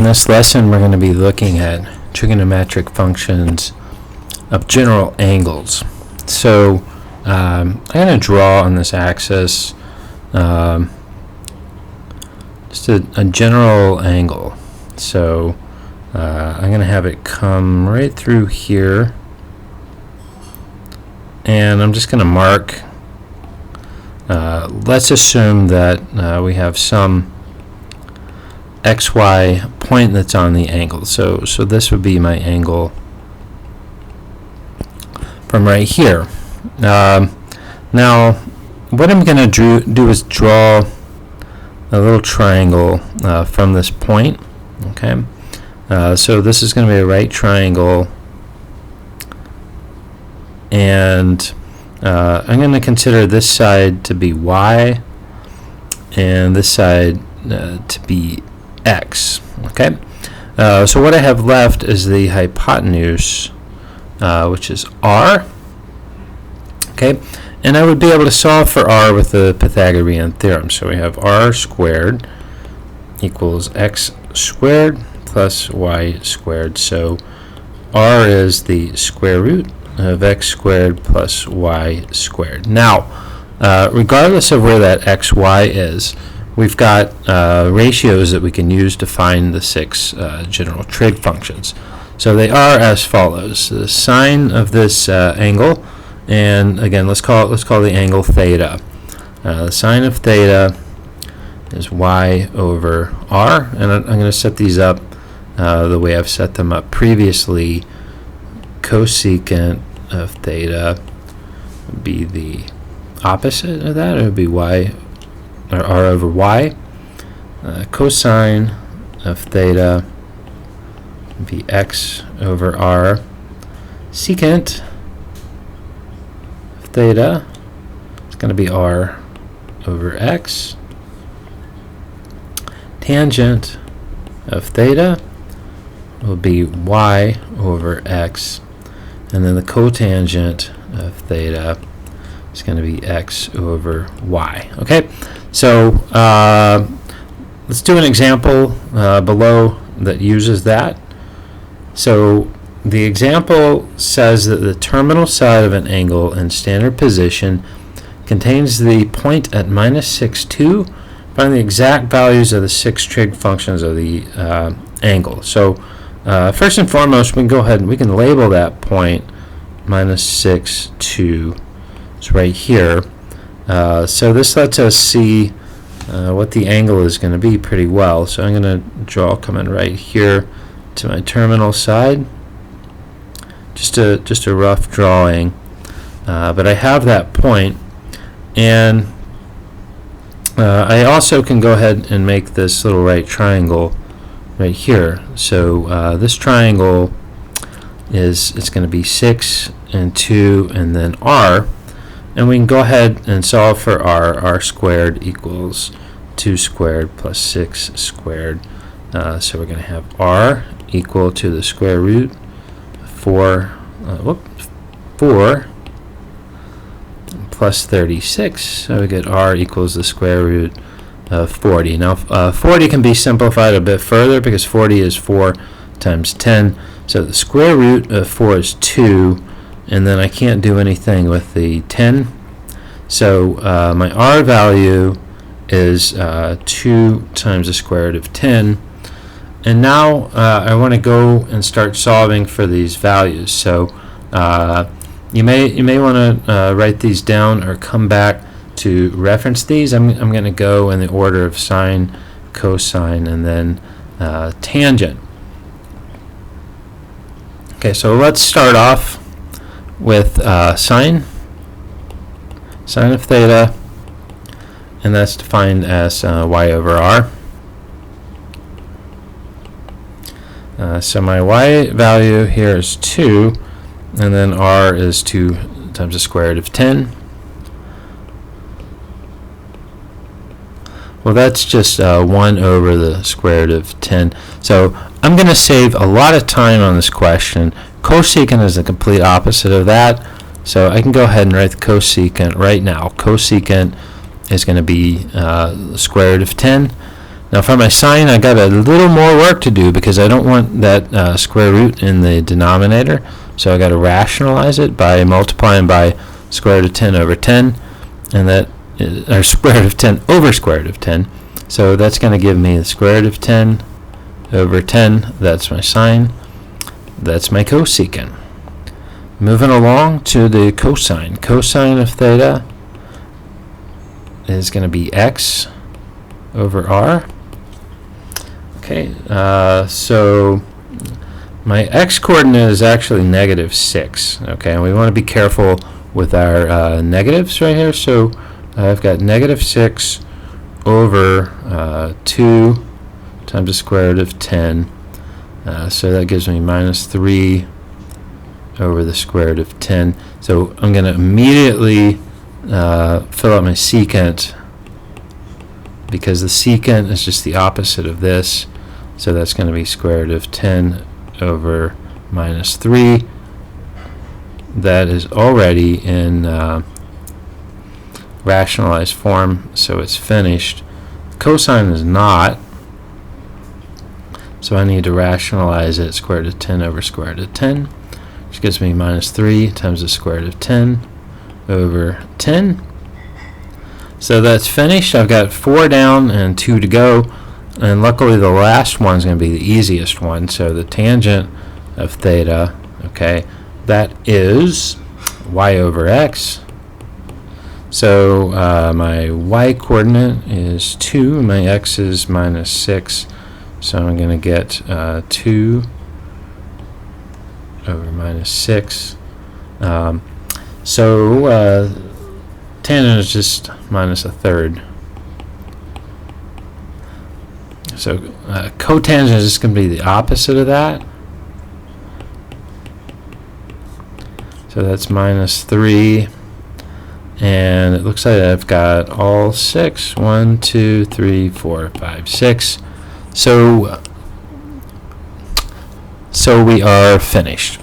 In this lesson, we're going to be looking at trigonometric functions of general angles. So I'm going to draw on this axis just a general angle. So I'm going to have it come right through here, and I'm just going to mark. Let's assume that we have some XY point that's on the angle. So this would be my angle from right here. Now what I'm going to do is draw a little triangle from this point. Okay, so this is going to be a right triangle, and I'm going to consider this side to be Y and this side to be X. Okay, so what I have left is the hypotenuse, which is R. Okay, and I would be able to solve for R with the Pythagorean theorem. So we have R squared equals X squared plus Y squared. So R is the square root of X squared plus Y squared. Now, regardless of where that XY is, we've got ratios that we can use to find the six general trig functions. So they are as follows: the sine of this angle, and again, let's call the angle theta. The sine of theta is Y over R, and I'm going to set these up the way I've set them up previously. Cosecant of theta would be the opposite of that. It would be Y or R over Y. Cosine of theta would be X over R. Secant of theta is going to be R over X. Tangent of theta will be Y over X, and then the cotangent of theta is going to be X over Y. Okay, so let's do an example below that uses that. So the example says that the terminal side of an angle in standard position contains the point at -6, 2. Find the exact values of the six trig functions of the angle. So first and foremost, we can go ahead and we can label that point -6, 2. It's right here. So this lets us see what the angle is going to be pretty well. So I'm going to draw coming right here to my terminal side. Just a rough drawing, but I have that point, and I also can go ahead and make this little right triangle right here. So this triangle it's going to be 6 and 2 and then R, and we can go ahead and solve for R. R squared equals 2 squared plus 6 squared. So we're going to have R equal to the square root of 4 plus 36. So we get R equals the square root of 40. Now 40 can be simplified a bit further because 40 is 4 times 10. So the square root of 4 is 2, and then I can't do anything with the 10. So my R value is 2 times the square root of 10. And now I want to go and start solving for these values. So you may want to write these down or come back to reference these. I'm going to go in the order of sine, cosine, and then tangent. Okay, so let's start off with sine of theta, and that's defined as Y over R. So my Y value here is 2, and then R is 2 times the square root of 10. Well, that's just 1 over the square root of 10. So I'm going to save a lot of time on this question. Cosecant is the complete opposite of that. So I can go ahead and write the cosecant right now. Cosecant is going to be the square root of 10. Now for my sine, I got a little more work to do because I don't want that square root in the denominator. So I got to rationalize it by multiplying by square root of 10 over 10, and that is, or square root of 10 over square root of 10. So that's going to give me the square root of 10 over 10. That's my sine. That's my cosecant. Moving along to the cosine. Cosine of theta is going to be x over r. Okay, so my x-coordinate is actually -6. Okay, and we want to be careful with our negatives right here. So I've got -6 over 2 times the square root of 10. So that gives me -3 over the square root of 10. So I'm going to immediately fill out my secant, because the secant is just the opposite of this. So that's going to be square root of 10 over -3. That is already in rationalized form, so it's finished. Cosine is not, so I need to rationalize it. Square root of 10 over square root of 10, which gives me -3 times the square root of 10 over 10. So that's finished. I've got 4 down and 2 to go, and luckily the last one's going to be the easiest one. So the tangent of theta, okay, that is y over x. So my y coordinate is 2, my x is -6, so I'm going to get 2 over -6. So tangent is just -1/3. So cotangent is just going to be the opposite of that. So that's -3. And it looks like I've got all 6. 1, 2, 3, 4, 5, 6. So we are finished.